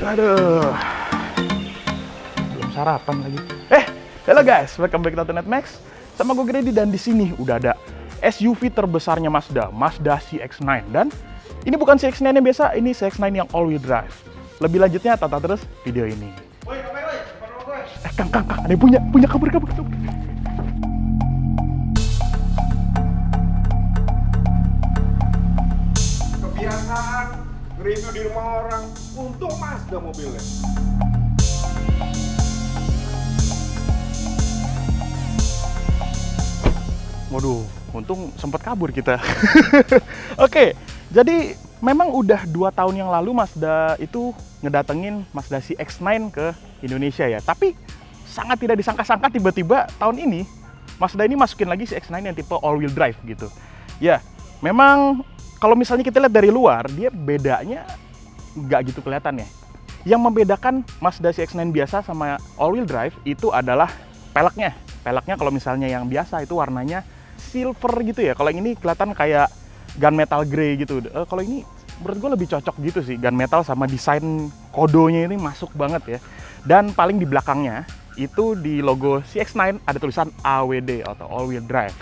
Aduh, belum sarapan lagi. Halo guys, welcome back to Autonet Max. Sama gue Grady, dan di sini udah ada SUV terbesarnya Mazda, Mazda CX-9. Dan ini bukan CX-9 yang biasa, ini CX-9 yang all-wheel drive. Lebih lanjutnya tonton terus video ini. Woi, ngapain woi? Kang, ada yang punya kabur. Kebiasaan nge-review di rumah orang. Untung Mazda mobilnya. Waduh, untung sempat kabur kita. Oke, jadi memang udah 2 tahun yang lalu Mazda itu ngedatengin Mazda CX-9 ke Indonesia ya. Tapi sangat tidak disangka-sangka tiba-tiba tahun ini Mazda ini masukin lagi CX-9 yang tipe all-wheel drive gitu. Ya, memang kalau misalnya kita lihat dari luar, dia bedanya nggak gitu kelihatan ya. Yang membedakan Mazda CX-9 biasa sama all-wheel drive itu adalah peleknya. Peleknya kalau misalnya yang biasa itu warnanya silver gitu ya. Kalau yang ini kelihatan kayak gunmetal grey gitu. Kalau ini menurut gue lebih cocok gitu sih, gunmetal sama desain kodonya ini masuk banget ya. Dan paling di belakangnya itu di logo CX-9 ada tulisan AWD atau all wheel drive.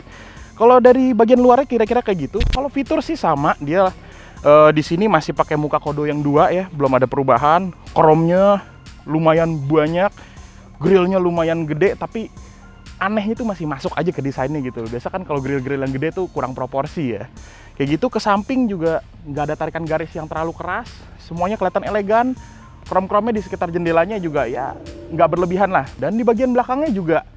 Kalau dari bagian luarnya kira-kira kayak gitu. Kalau fitur sih sama, dia di sini masih pakai muka kodo yang 2 ya, belum ada perubahan. Chrome-nya lumayan banyak, grillnya lumayan gede, tapi anehnya tuh masih masuk aja ke desainnya gitu. Biasa kan kalau grill-grill yang gede tuh kurang proporsi ya. Kayak gitu. Ke samping juga nggak ada tarikan garis yang terlalu keras. Semuanya kelihatan elegan. Chrome-chrome-nya di sekitar jendelanya juga ya nggak berlebihan lah. Dan di bagian belakangnya juga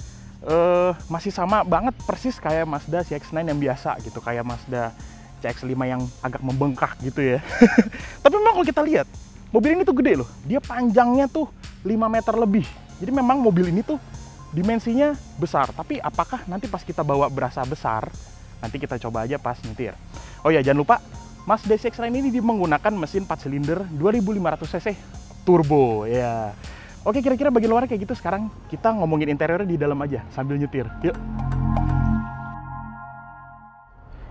masih sama banget persis kayak Mazda CX-9 yang biasa gitu. Kayak Mazda CX-5 yang agak membengkak gitu ya. Tapi memang kalau kita lihat, mobil ini tuh gede loh. Dia panjangnya tuh 5 meter lebih. Jadi memang mobil ini tuh dimensinya besar, tapi apakah nanti pas kita bawa berasa besar? Nanti kita coba aja pas nyetir. Oh ya, jangan lupa Mazda CX-9 ini menggunakan mesin 4 silinder 2500 cc turbo ya. Oke, kira-kira bagian luar kayak gitu. Sekarang kita ngomongin interiornya di dalam aja sambil nyetir. Yuk.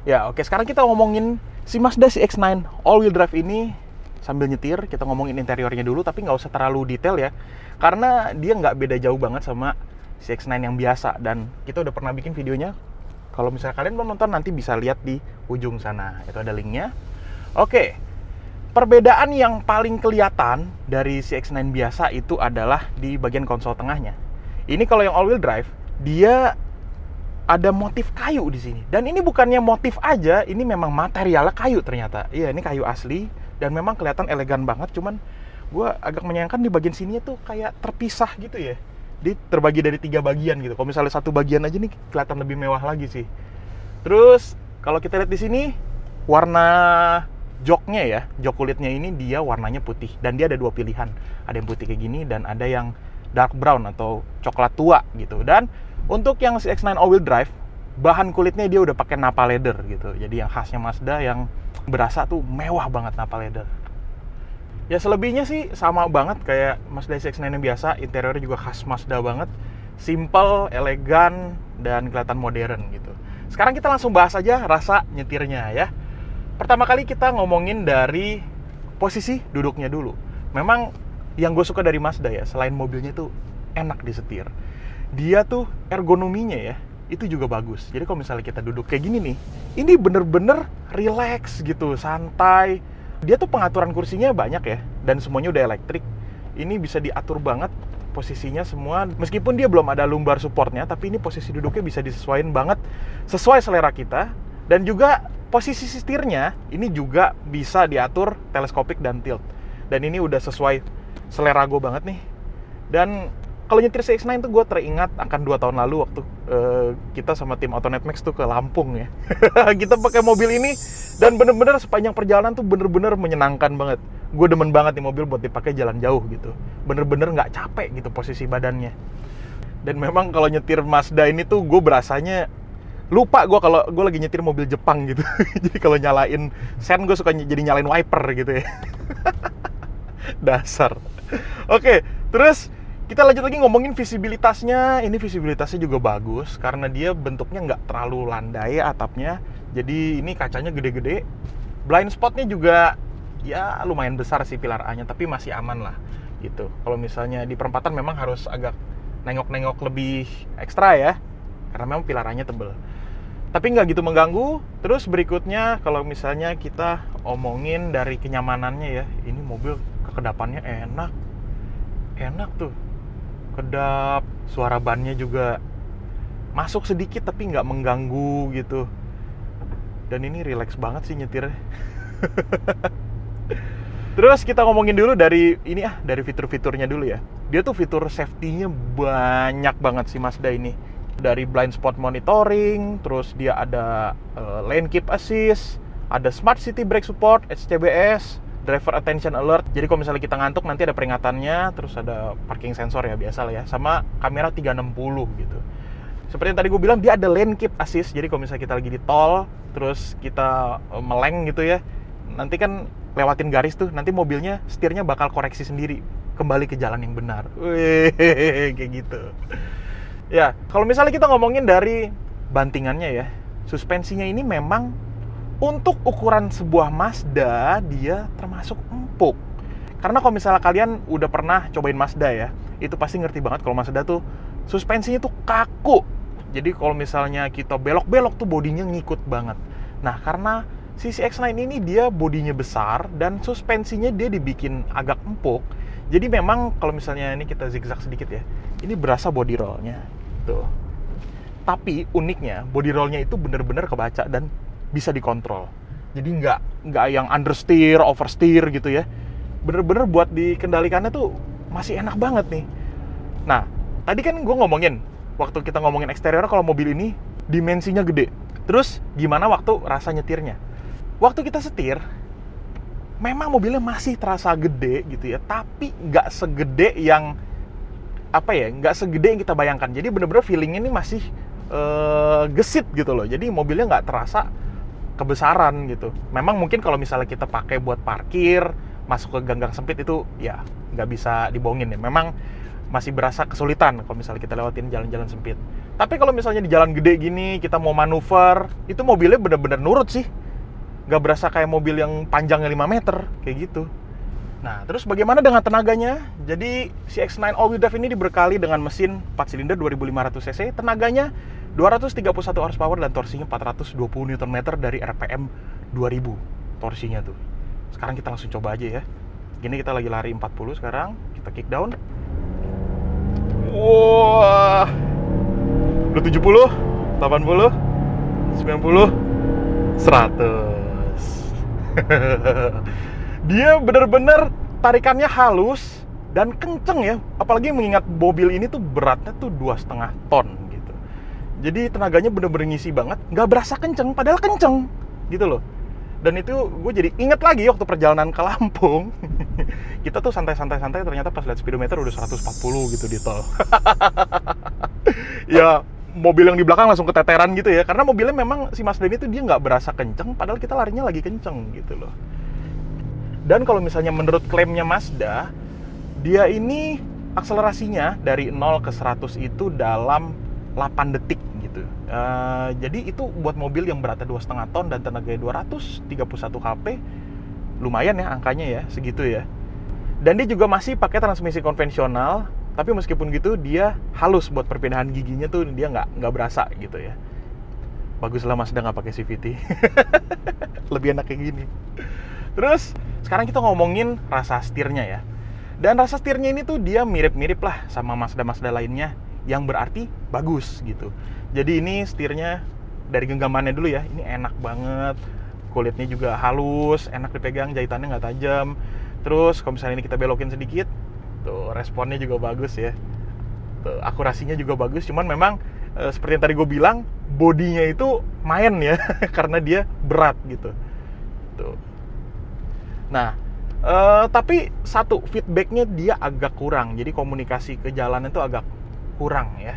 Ya, oke, sekarang kita ngomongin si Mazda CX-9 all-wheel drive ini sambil nyetir. Kita ngomongin interiornya dulu, tapi nggak usah terlalu detail ya, karena dia nggak beda jauh banget sama CX-9 yang biasa, dan kita udah pernah bikin videonya. Kalau misalnya kalian belum nonton, nanti bisa lihat di ujung sana, itu ada linknya. Oke, perbedaan yang paling kelihatan dari CX-9 biasa itu adalah di bagian konsol tengahnya. Ini kalau yang all-wheel drive, dia ada motif kayu di sini. Dan ini bukannya motif aja, ini memang materialnya kayu ternyata. Iya, ini kayu asli dan memang kelihatan elegan banget. Cuman gue agak menyayangkan di bagian sini tuh kayak terpisah gitu ya. Dia terbagi dari 3 bagian gitu. Kalau misalnya satu bagian aja nih kelihatan lebih mewah lagi sih. Terus kalau kita lihat di sini, warna joknya ya, jok kulitnya ini dia warnanya putih, dan dia ada 2 pilihan. Ada yang putih kayak gini dan ada yang dark brown atau coklat tua gitu. Dan untuk yang CX-9 all-wheel drive, bahan kulitnya dia udah pakai Nappa leather gitu. Jadi yang khasnya Mazda yang berasa tuh mewah banget Nappa leather. Ya selebihnya sih sama banget kayak Mazda CX-9 yang biasa. Interiornya juga khas Mazda banget, simple, elegan, dan kelihatan modern gitu. Sekarang kita langsung bahas aja rasa nyetirnya ya. Pertama kali kita ngomongin dari posisi duduknya dulu. Memang yang gue suka dari Mazda ya, selain mobilnya tuh enak disetir, dia tuh ergonominya ya, itu juga bagus. Jadi kalau misalnya kita duduk kayak gini nih, ini bener-bener relax gitu, santai. Dia tuh pengaturan kursinya banyak ya, dan semuanya udah elektrik. Ini bisa diatur banget posisinya semua. Meskipun dia belum ada lumbar supportnya, tapi ini posisi duduknya bisa disesuaikan banget sesuai selera kita. Dan juga posisi setirnya ini juga bisa diatur teleskopik dan tilt. Dan ini udah sesuai selera gue banget nih. Dan kalau nyetir CX-9 tuh gue teringat akan 2 tahun lalu waktu kita sama tim Autonet Max tuh ke Lampung ya. Kita pakai mobil ini dan bener-bener sepanjang perjalanan tuh bener-bener menyenangkan banget. Gue demen banget nih mobil buat dipakai jalan jauh gitu. Bener-bener nggak capek gitu posisi badannya. Dan memang kalau nyetir Mazda ini tuh gue berasanya lupa gue kalau gue lagi nyetir mobil Jepang gitu. Jadi kalau nyalain sen gue suka jadi nyalain wiper gitu ya. Dasar. Oke, terus kita lanjut lagi ngomongin visibilitasnya. Ini visibilitasnya juga bagus karena dia bentuknya nggak terlalu landai atapnya. Jadi ini kacanya gede-gede. Blind spotnya juga ya lumayan besar sih pilar A-nya, tapi masih aman lah gitu. Kalau misalnya di perempatan memang harus agak nengok-nengok lebih ekstra ya, karena memang pilar A-nya tebel. Tapi nggak gitu mengganggu. Terus berikutnya kalau misalnya kita omongin dari kenyamanannya ya, ini mobil kekedapannya enak tuh, kedap, suara bannya juga masuk sedikit tapi nggak mengganggu gitu. Dan ini relax banget sih nyetirnya. Terus kita ngomongin dulu dari dari fitur-fiturnya dulu ya. Dia tuh fitur safety-nya banyak banget sih Mazda ini. Dari blind spot monitoring, terus dia ada lane keep assist, ada smart city brake support, HCBS, driver attention alert. Jadi kalau misalnya kita ngantuk nanti ada peringatannya, terus ada parking sensor ya biasa lah ya, sama kamera 360 gitu. Seperti yang tadi gue bilang, dia ada lane keep assist. Jadi kalau misalnya kita lagi di tol, terus kita meleng gitu ya, nanti kan lewatin garis tuh, nanti mobilnya setirnya bakal koreksi sendiri kembali ke jalan yang benar. Wih, kayak gitu. Ya, kalau misalnya kita ngomongin dari bantingannya ya, suspensinya ini memang untuk ukuran sebuah Mazda dia termasuk empuk. Karena kalau misalnya kalian udah pernah cobain Mazda ya, itu pasti ngerti banget kalau Mazda tuh suspensinya tuh kaku. Jadi kalau misalnya kita belok-belok tuh bodinya ngikut banget. Nah, karena si CX-9 ini dia bodinya besar dan suspensinya dia dibikin agak empuk. Jadi memang kalau misalnya ini kita zigzag sedikit ya, ini berasa body roll-nya tuh. Tapi uniknya body roll-nya itu bener-bener kebaca dan bisa dikontrol. Jadi nggak yang understeer, oversteer gitu ya. Bener-bener buat dikendalikannya tuh masih enak banget nih. Nah, tadi kan gue ngomongin waktu kita ngomongin eksterior kalau mobil ini dimensinya gede. Terus gimana waktu rasa nyetirnya? Waktu kita setir, memang mobilnya masih terasa gede gitu ya, tapi nggak segede yang nggak segede yang kita bayangkan. Jadi bener-bener feelingnya ini masih gesit gitu loh. Jadi mobilnya nggak terasa kebesaran gitu. Memang mungkin kalau misalnya kita pakai buat parkir, masuk ke gang-gang sempit itu ya nggak bisa dibohongin ya. Memang masih berasa kesulitan kalau misalnya kita lewatin jalan-jalan sempit. Tapi kalau misalnya di jalan gede gini, kita mau manuver, itu mobilnya bener-bener nurut sih. Nggak berasa kayak mobil yang panjangnya 5 meter, kayak gitu. Nah, terus bagaimana dengan tenaganya? Jadi, CX-9 all-wheel drive ini diberkali dengan mesin 4 silinder 2500 cc, tenaganya 231 horsepower dan torsinya 420 Nm dari RPM 2000 torsinya tuh. Sekarang kita langsung coba aja ya. Gini kita lagi lari 40 sekarang, kita kick down. Wah, udah 70, 80, 90, 100. Dia bener-bener tarikannya halus dan kenceng ya. Apalagi mengingat mobil ini tuh beratnya tuh 2,5 ton gitu. Jadi tenaganya bener-bener ngisi banget, nggak berasa kenceng, padahal kenceng gitu loh. Dan itu gue jadi inget lagi waktu perjalanan ke Lampung. Kita tuh santai-santai, ternyata pas lihat speedometer udah 140 gitu di tol. Ya, mobil yang di belakang langsung keteteran gitu ya. Karena mobilnya memang si Mazda ini tuh dia nggak berasa kenceng, padahal kita larinya lagi kenceng gitu loh. Dan kalau misalnya menurut klaimnya Mazda, dia ini akselerasinya dari 0 ke 100 itu dalam 8 detik gitu. Jadi itu buat mobil yang beratnya 2,5 ton dan tenaganya 231 HP, lumayan ya angkanya ya, segitu ya. Dan dia juga masih pakai transmisi konvensional, tapi meskipun gitu dia halus buat perpindahan giginya tuh dia nggak berasa gitu ya. Baguslah Mazda nggak pakai CVT. Lebih enak kayak gini. Terus sekarang kita ngomongin rasa setirnya ya. Dan rasa setirnya ini tuh dia mirip-mirip lah sama Mazda-Mazda lainnya, yang berarti bagus gitu. Jadi ini setirnya dari genggamannya dulu ya, ini enak banget. Kulitnya juga halus, enak dipegang, jahitannya nggak tajam. Terus kalau misalnya ini kita belokin sedikit, tuh responnya juga bagus ya. Tuh, akurasinya juga bagus, cuman memang seperti yang tadi gue bilang, bodinya itu main ya, karena dia berat gitu. Tuh. Nah, tapi satu, feedbacknya dia agak kurang, jadi komunikasi ke jalan itu agak kurang ya.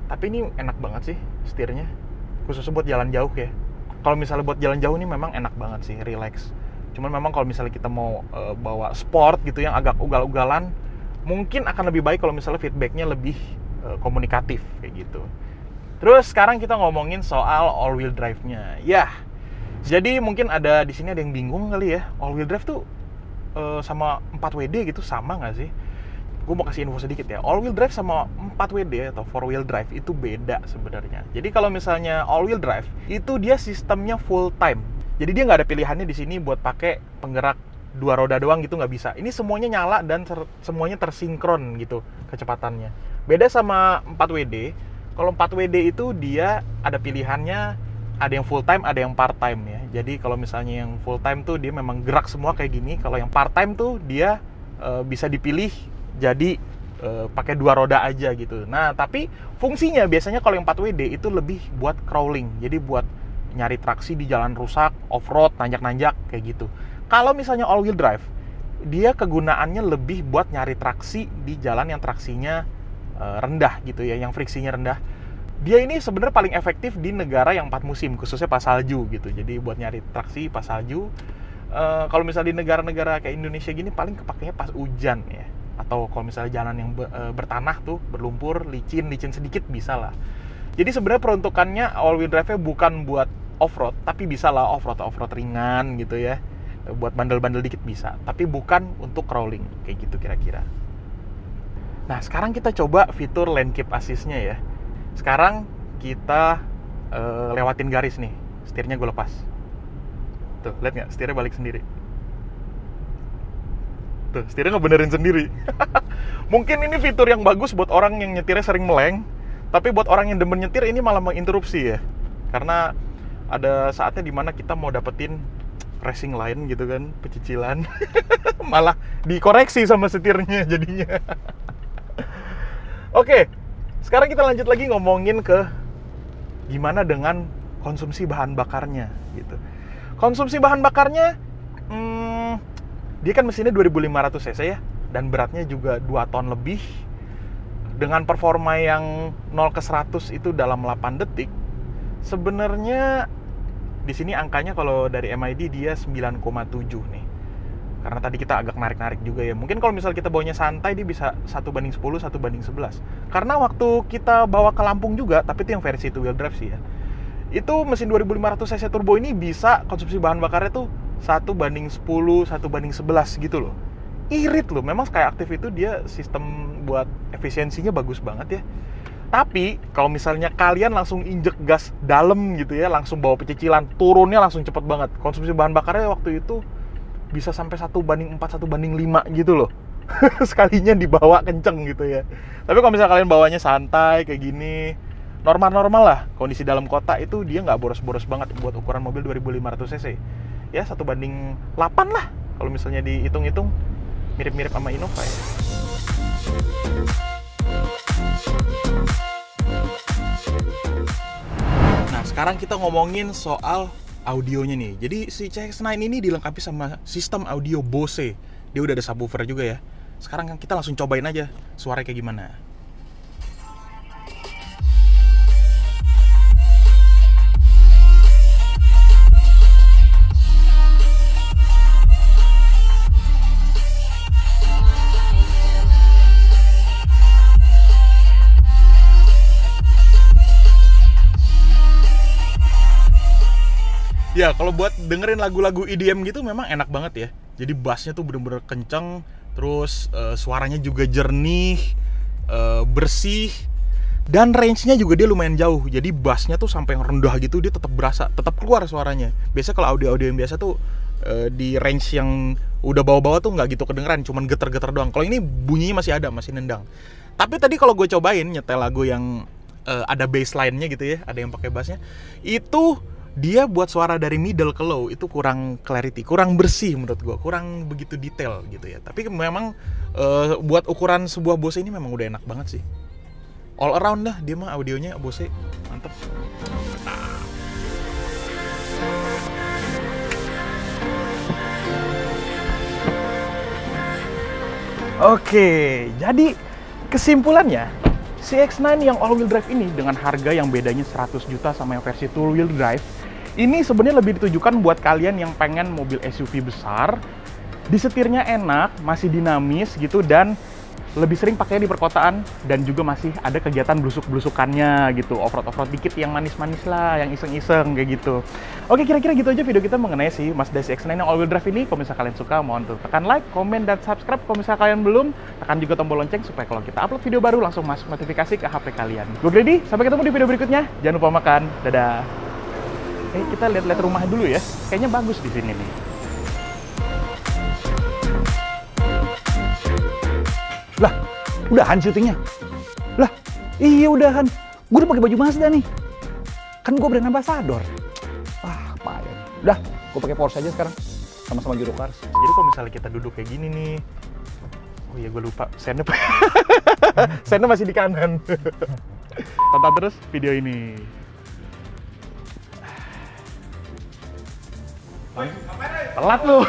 Tapi ini enak banget sih setirnya, khususnya buat jalan jauh ya. Kalau misalnya buat jalan jauh ini memang enak banget sih, relax. Cuman memang kalau misalnya kita mau bawa sport gitu yang agak ugal-ugalan, mungkin akan lebih baik kalau misalnya feedbacknya lebih komunikatif kayak gitu. Terus sekarang kita ngomongin soal all-wheel drive-nya. Ya, jadi mungkin ada di sini ada yang bingung kali ya, all-wheel drive tuh sama 4WD gitu sama nggak sih? Gue mau kasih info sedikit ya. All wheel drive sama 4WD atau 4 wheel drive itu beda sebenarnya. Jadi kalau misalnya all wheel drive itu dia sistemnya full time. Jadi dia nggak ada pilihannya di sini buat pakai penggerak dua roda doang gitu, nggak bisa. Ini semuanya nyala dan semuanya tersinkron gitu kecepatannya. Beda sama 4WD. Kalau 4WD itu dia ada pilihannya, ada yang full time, ada yang part time ya. Jadi kalau misalnya yang full time tuh dia memang gerak semua kayak gini. Kalau yang part time tuh dia bisa dipilih jadi pakai dua roda aja gitu. Nah, tapi fungsinya biasanya kalau yang 4WD itu lebih buat crawling. Jadi buat nyari traksi di jalan rusak, off-road, nanjak-nanjak kayak gitu. Kalau misalnya all wheel drive, dia kegunaannya lebih buat nyari traksi di jalan yang traksinya rendah gitu ya, yang friksinya rendah. Dia ini sebenarnya paling efektif di negara yang 4 musim, khususnya pas salju gitu. Jadi buat nyari traksi pas salju. Kalau misalnya di negara-negara kayak Indonesia gini paling kepakainya pas hujan ya. Atau kalau misalnya jalan yang bertanah tuh, berlumpur, licin sedikit bisa lah. Jadi sebenarnya peruntukannya all wheel drive-nya bukan buat off-road, tapi bisa lah off-road ringan gitu ya. Buat bandel-bandel dikit bisa, tapi bukan untuk crawling kayak gitu kira-kira. Nah, sekarang kita coba fitur lane keep assist-nya ya. Sekarang kita lewatin garis nih, setirnya gue lepas. Tuh, lihat nggak? Setirnya balik sendiri. Tuh, setirnya ngebenerin sendiri. Mungkin ini fitur yang bagus buat orang yang nyetirnya sering meleng, tapi buat orang yang demen nyetir ini malah menginterupsi ya. Karena ada saatnya dimana kita mau dapetin racing line gitu kan, pecicilan. Malah dikoreksi sama setirnya jadinya. Oke, sekarang kita lanjut lagi ngomongin ke gimana dengan konsumsi bahan bakarnya gitu. Konsumsi bahan bakarnya, dia kan mesinnya 2500 cc ya, dan beratnya juga 2 ton lebih. Dengan performa yang 0 ke 100 itu dalam 8 detik. Sebenarnya di sini angkanya kalau dari MID dia 9,7 nih. Karena tadi kita agak narik-narik juga ya. Mungkin kalau misal kita bawanya santai dia bisa 1:10, 1:11. Karena waktu kita bawa ke Lampung juga, tapi itu yang versi 2 wheel drive sih ya. Itu mesin 2500 cc turbo ini bisa konsumsi bahan bakarnya tuh 1:10, 1:11 gitu loh. Irit loh. Memang Skyactiv itu dia sistem buat efisiensinya bagus banget ya. Tapi kalau misalnya kalian langsung injek gas dalam gitu ya, langsung bawa pecicilan, turunnya langsung cepet banget. Konsumsi bahan bakarnya waktu itu bisa sampai 1:4, 1:5 gitu loh. Sekalinya dibawa kenceng gitu ya. Tapi kalau misalnya kalian bawanya santai kayak gini, normal-normal lah, kondisi dalam kota itu dia nggak boros-boros banget buat ukuran mobil 2500 cc. Ya 1:8 lah kalau misalnya dihitung-hitung, mirip-mirip sama Innova ya. Nah, sekarang kita ngomongin soal audionya nih. Jadi si CX-9 ini dilengkapi sama sistem audio Bose. Dia udah ada subwoofer juga ya. Sekarang kita langsung cobain aja suaranya kayak gimana. Ya, kalau buat dengerin lagu-lagu EDM gitu memang enak banget ya. Jadi bassnya tuh bener-bener kenceng, terus suaranya juga jernih, bersih, dan range-nya juga dia lumayan jauh. Jadi bassnya tuh sampai rendah gitu dia tetap berasa, tetap keluar suaranya. Biasanya kalau audio-audio yang biasa tuh di range yang udah bawah-bawah tuh nggak gitu kedengeran, cuman getar-getar doang. Kalau ini bunyinya masih ada, masih nendang. Tapi tadi kalau gue cobain nyetel lagu yang ada bassline-nya gitu ya, ada yang pakai bassnya, itu dia buat suara dari middle ke low itu kurang clarity, kurang bersih menurut gue, kurang begitu detail gitu ya. Tapi memang buat ukuran sebuah Bose ini memang udah enak banget sih. All around dah dia mah audionya Bose, mantep. Oke, jadi kesimpulannya CX-9 yang all wheel drive ini dengan harga yang bedanya 100 juta sama yang versi 2 wheel drive ini sebenarnya lebih ditujukan buat kalian yang pengen mobil SUV besar, disetirnya enak, masih dinamis gitu, dan lebih sering pakai di perkotaan dan juga masih ada kegiatan blusuk-blusukannya gitu, offroad dikit yang manis-manis lah, yang iseng-iseng kayak gitu. Oke, kira-kira gitu aja video kita mengenai si Mazda CX-9 yang all-wheel drive ini. Kalau misalnya kalian suka, mohon tuh tekan like, komen, dan subscribe. Kalau misalnya kalian belum, tekan juga tombol lonceng supaya kalau kita upload video baru langsung masuk notifikasi ke HP kalian. Gue Grady, sampai ketemu di video berikutnya. Jangan lupa makan, dadah. Kita lihat-lihat rumah dulu ya, kayaknya bagus di sini nih. Lah, udahan syutingnya? Lah, iya udahan. Gue udah pakai baju Mazda nih. Kan gue brand ambassador. Ah, payah. Udah, gue pakai Porsche aja sekarang. Sama-sama Juru Cars. Jadi kalau misalnya kita duduk kayak gini nih, oh iya gue lupa, sennya sennya masih di kanan. Tonton terus video ini. Telat lu.